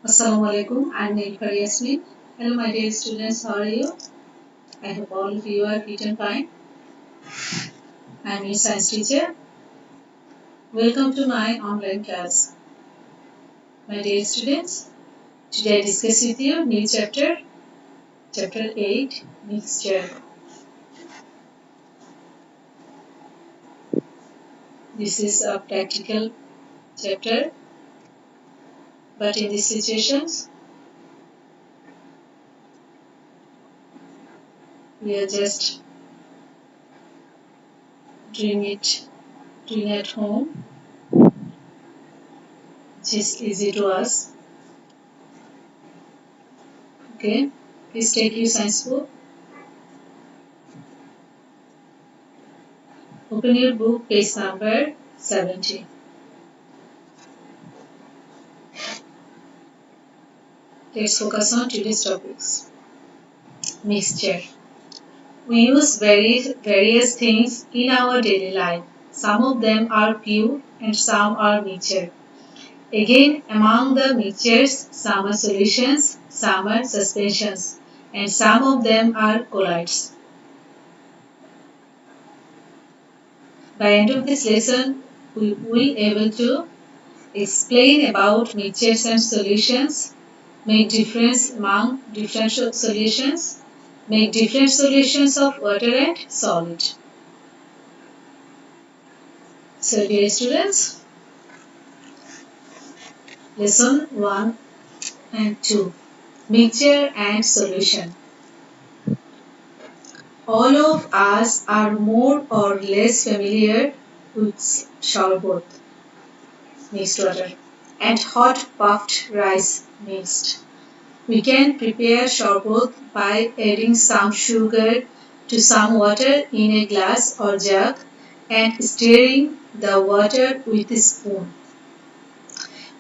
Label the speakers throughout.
Speaker 1: Assalamu alaikum. I'm Nilpar Yasmin. Hello, my dear students. How are you? I hope all of you are fit and fine. I'm your science teacher. Welcome to my online class. My dear students, today I discuss with you new chapter, chapter 8, mixture. This is a practical chapter, but in these situations, we are just doing at home, which is easy to us. Okay, please take your science book. Open your book, page number 70. Let's focus on today's topics. Mixture. We use various things in our daily life. Some of them are pure and some are mixture. Again, among the mixtures, some are solutions, some are suspensions, and some of them are colloids. By end of this lesson, we will able to explain about mixtures and solutions, make difference among different solutions, make different solutions of water and solid. So dear students, lesson 1 and 2, mixture and solution. All of us are more or less familiar with sharbat, mixed water, and hot puffed rice mixed. We can prepare sharbat by adding some sugar to some water in a glass or jug and stirring the water with a spoon.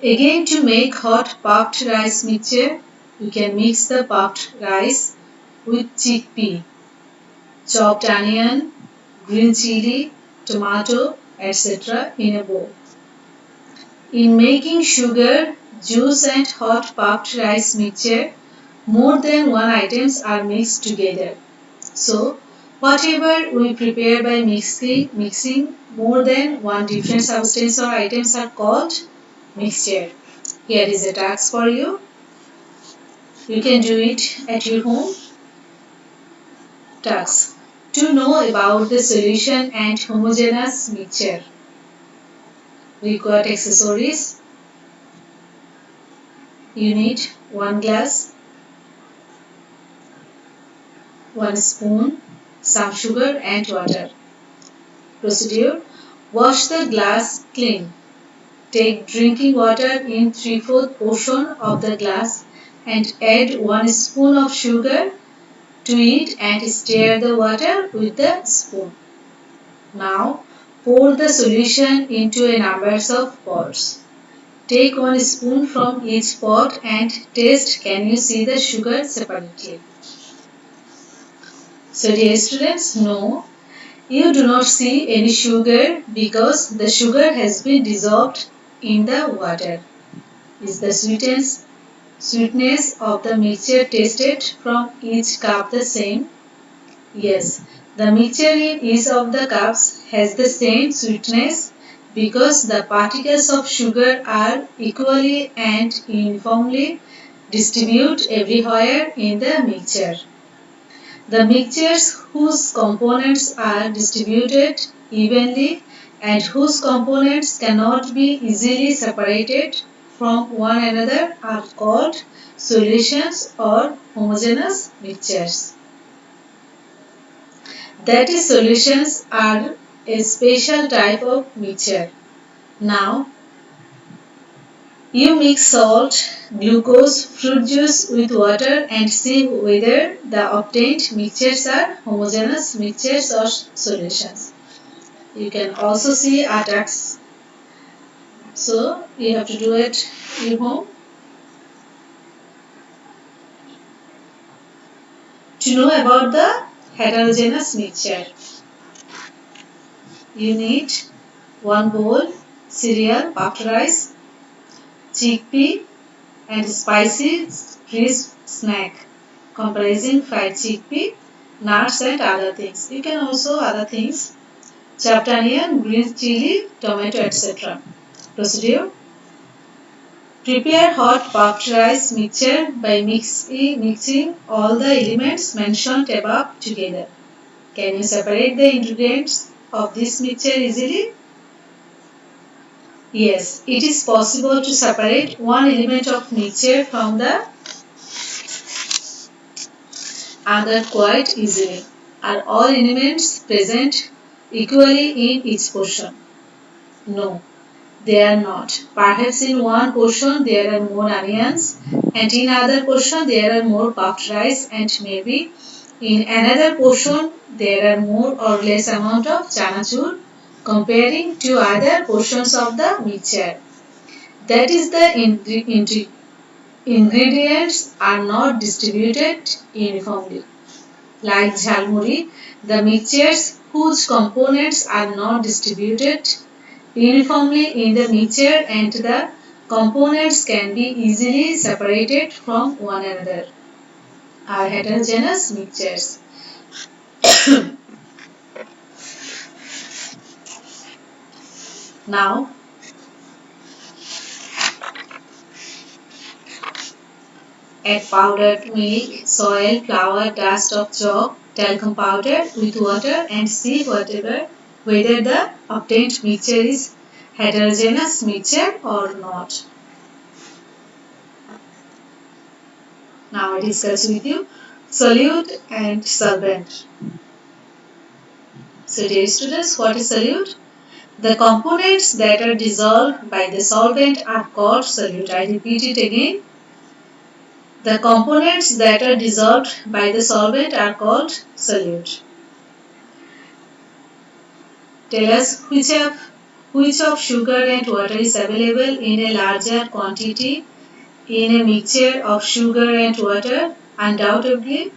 Speaker 1: Again, to make hot puffed rice mixture, you can mix the puffed rice with chickpea, chopped onion, green chili, tomato, etc. in a bowl. In making sugar, juice and hot puffed rice mixture, more than one items are mixed together. So, whatever we prepare by mixing more than one different substance or items are called mixture. Here is a task for you. You can do it at your home. Task. To know about the solution and homogeneous mixture. Required accessories. You need 1 glass, 1 spoon, some sugar and water. Procedure. Wash the glass clean. Take drinking water in 3/4 portion of the glass and add 1 spoon of sugar to it and stir the water with the spoon. Now pour the solution into a number of pots. Take 1 spoon from each pot and taste can you see the sugar separately. So dear students, no, you do not see any sugar because the sugar has been dissolved in the water. Is the sweetness of the mixture tasted from each cup the same? Yes, the mixture in each of the cups has the same sweetness because the particles of sugar are equally and uniformly distributed everywhere in the mixture. The mixtures whose components are distributed evenly and whose components cannot be easily separated from one another are called solutions or homogeneous mixtures. That is, solutions are a special type of mixture. Now, you mix salt, glucose, fruit juice with water and see whether the obtained mixtures are homogeneous mixtures or solutions. You can also see attacks. So, you have to do it at home. To know about the heterogeneous mixture, you need 1 bowl cereal, puffed rice, chickpea, and spicy crisp snack comprising fried chickpea, nuts and other things. You can also other things: chopped onion, green chili, tomato, etc. Procedure: prepare hot puffed rice mixture by mixing all the elements mentioned above together. Can you separate the ingredients of this mixture easily? Yes, it is possible to separate one element of mixture from the other quite easily. Are all elements present equally in each portion? No, they are not. Perhaps in one portion there are more onions, and in other portion there are more puffed rice, and maybe in another portion there are more or less amount of chanachur comparing to other portions of the mixture. That is the ingredients are not distributed uniformly. Like jhalmuri, the mixtures whose components are not distributed uniformly in the mixture and the components can be easily separated from one another are heterogeneous mixtures. Now, add powdered milk, soil, flour, dust of chalk, talcum powder with water and see whether the obtained mixture is heterogeneous mixture or not. Now I discuss with you solute and solvent. So dear students, what is solute? The components that are dissolved by the solvent are called solute. I repeat it again. The components that are dissolved by the solvent are called solute. Tell us which of sugar and water is available in a larger quantity in a mixture of sugar and water. Undoubtedly,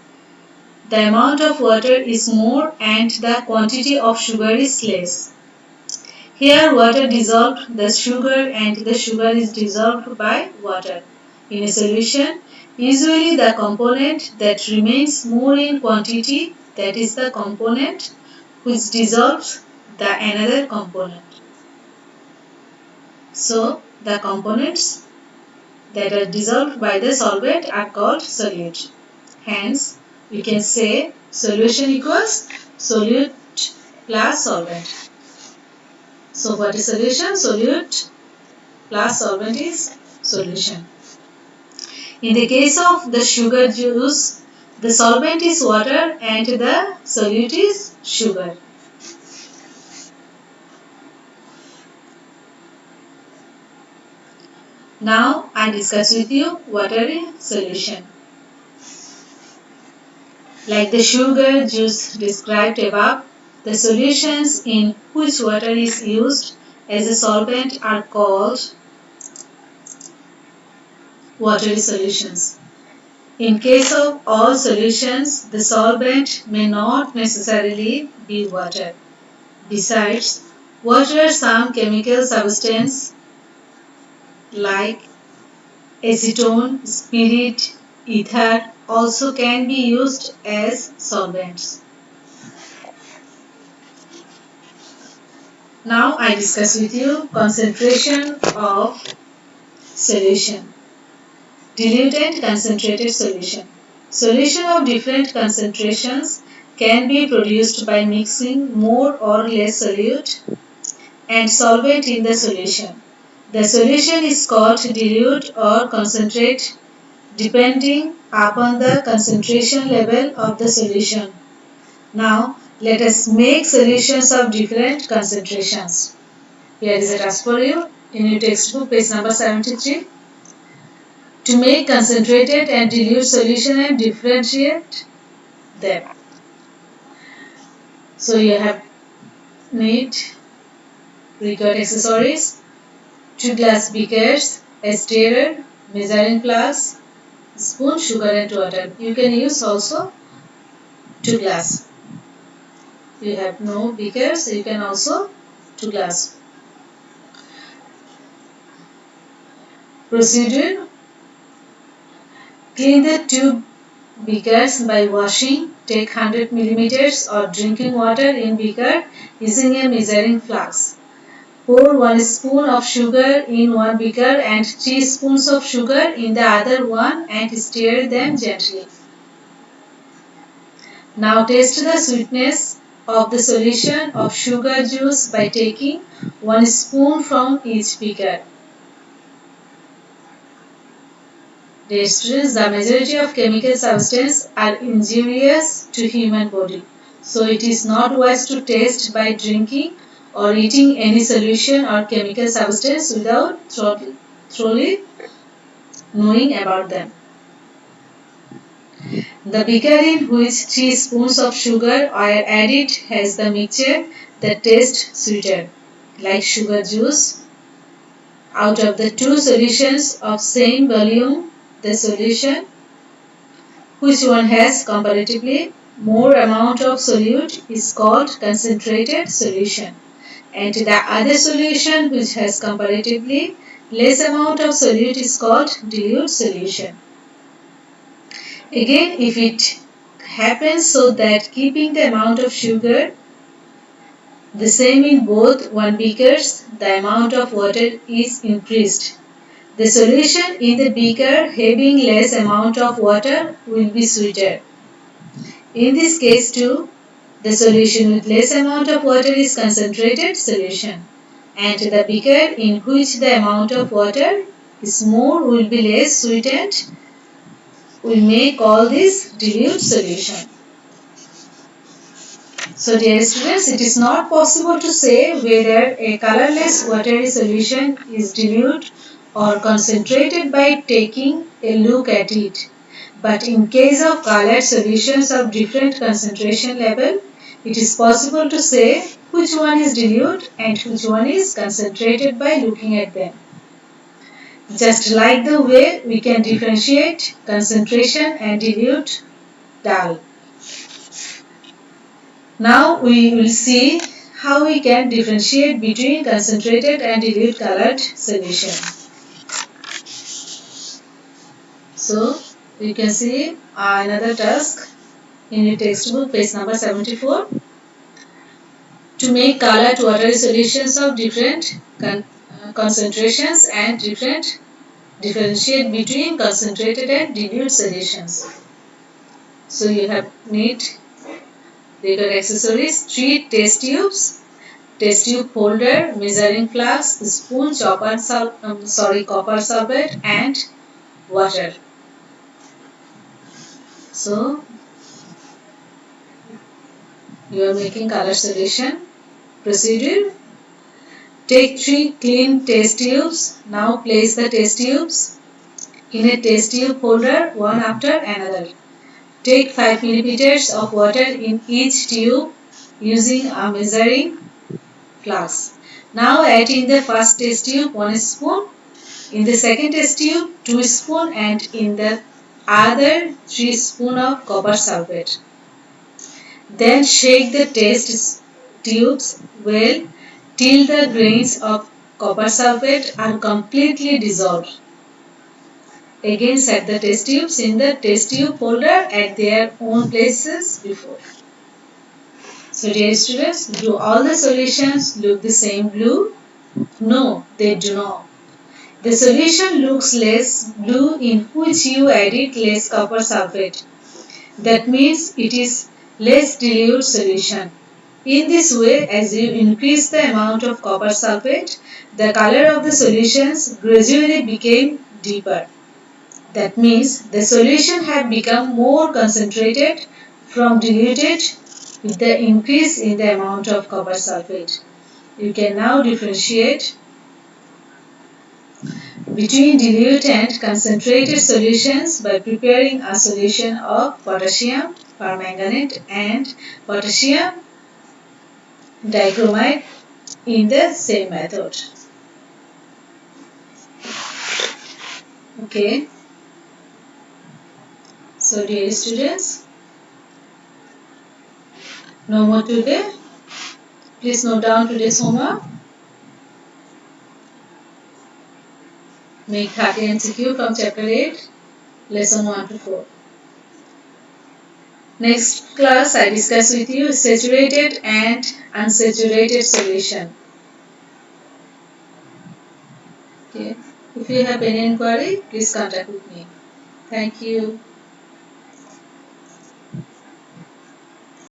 Speaker 1: the amount of water is more and the quantity of sugar is less. Here water dissolved the sugar and the sugar is dissolved by water. In a solution, usually the component that remains more in quantity, that is the component which dissolves the another component. So the components that are dissolved by the solvent are called solute. Hence, we can say solution equals solute plus solvent. So what is solution? Solute plus solvent is solution. In the case of the sugar juice, the solvent is water and the solute is sugar. Now I discuss with you watery solution. Like the sugar juice described above, the solutions in which water is used as a solvent are called watery solutions. In case of all solutions, the solvent may not necessarily be water. Besides, water, some chemical substance like acetone, spirit, ether also can be used as solvents. Now I discuss with you concentration of solution. Dilute and concentrated solution. Solution of different concentrations can be produced by mixing more or less solute and solvent in the solution. The solution is called dilute or concentrate depending upon the concentration level of the solution. Now, let us make solutions of different concentrations. Here is a task for you in your textbook, page number 73. To make concentrated and dilute solution and differentiate them. So you have required accessories: 2 glass beakers, a stirrer, measuring flask, spoon, sugar and water. You can use also 2 glass. You have no beakers, you can also 2 glass. Procedure: Clean the two beakers by washing. Take 100 millimeters of drinking water in beaker using a measuring flask. Pour 1 spoon of sugar in one beaker and 3 spoons of sugar in the other one and stir them gently. Now taste the sweetness of the solution of sugar juice by taking 1 spoon from each beaker. Dear students, the majority of chemical substances are injurious to human body. So it is not wise to taste by drinking or eating any solution or chemical substance without thoroughly knowing about them. The beaker in which 3 spoons of sugar are added has the mixture that tastes sweeter, like sugar juice. Out of the two solutions of same volume, the solution which one has comparatively more amount of solute is called concentrated solution, and the other solution which has comparatively less amount of solute is called dilute solution. Again, if it happens so that keeping the amount of sugar the same in both one beakers, the amount of water is increased. The solution in the beaker having less amount of water will be sweeter. In this case too, the solution with less amount of water is concentrated solution, and the beaker in which the amount of water is more will be less sweetened. We may call this dilute solution. So dear students, it is not possible to say whether a colorless watery solution is dilute or concentrated by taking a look at it. But in case of colored solutions of different concentration level, it is possible to say which one is dilute and which one is concentrated by looking at them. Just like the way we can differentiate concentration and dilute dull. Now we will see how we can differentiate between concentrated and dilute colored solution. So you can see another task in your textbook, page number 74. To make colored watery solutions of different concentrations and differentiate between concentrated and dilute solutions. So you have need required accessories: 3 test tubes, test tube holder, measuring flask, spoon, copper sulfate, and water. So you are making color solution. Procedure: take 3 clean test tubes. Now place the test tubes in a test tube holder one after another. Take 5 milliliters of water in each tube using a measuring flask. Now add in the first test tube 1 spoon, in the second test tube 2 spoon, and in the other 3 spoon of copper sulfate. Then shake the test tubes well till the grains of copper sulfate are completely dissolved. Again set the test tubes in the test tube holder at their own places before. So dear students, do all the solutions look the same blue? No, they do not. The solution looks less blue in which you added less copper sulfate. That means it is less dilute solution. In this way, as you increase the amount of copper sulfate, the color of the solutions gradually became deeper. That means the solution have become more concentrated from diluted with the increase in the amount of copper sulfate. You can now differentiate between dilute and concentrated solutions by preparing a solution of potassium permanganate and potassium dichromate in the same method. Okay. So dear students, no more today. Please note down today's homework. Make 30 MCQ from chapter 8. lesson 1 to 4. Next class I discuss with you saturated and unsaturated solution. Okay. If you have any inquiry, please contact with me. Thank you.